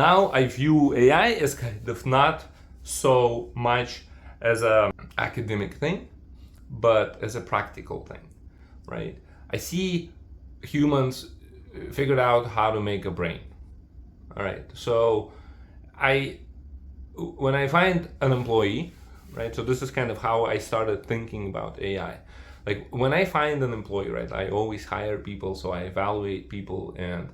Now I view AI as kind of not so much as an academic thing, but as a practical thing, right? I see humans figured out how to make a brain. All right, so when I find an employee, right? So this is kind of how I started thinking about AI. Like when I find an employee, right? I always hire people, so I evaluate people and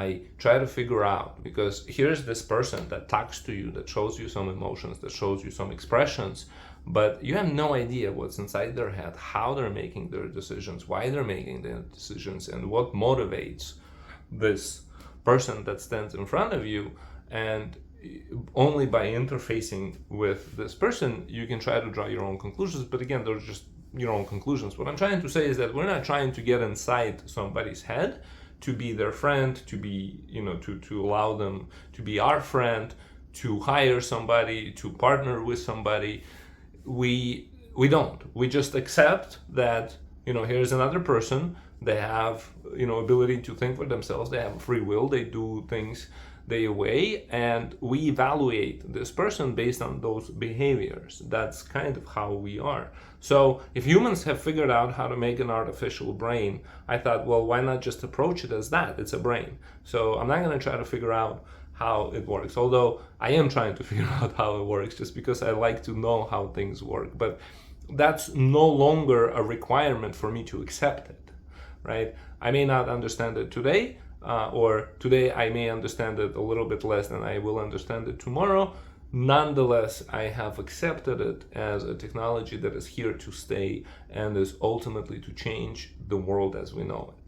I try to figure out, because here's this person that talks to you, that shows you some emotions, that shows you some expressions, but you have no idea what's inside their head, how they're making their decisions, why they're making their decisions, and what motivates this person that stands in front of you. And only by interfacing with this person you can try to draw your own conclusions, but again, they're just your own conclusions. What I'm trying to say is that we're not trying to get inside somebody's head to be their friend, to be, to allow them to be our friend, to hire somebody, to partner with somebody. We don't. We just accept that, here's another person. They have, ability to think for themselves. They have free will. They do things their way, and we evaluate this person based on those behaviors. That's kind of how we are. So if humans have figured out how to make an artificial brain, I thought, well, why not just approach it as that? It's a brain. So I'm not going to try to figure out how it works, although I am trying to figure out how it works just because I like to know how things work. But that's no longer a requirement for me to accept it, right? I may not understand it today, or today I may understand it a little bit less than I will understand it tomorrow. Nonetheless, I have accepted it as a technology that is here to stay and is ultimately to change the world as we know it.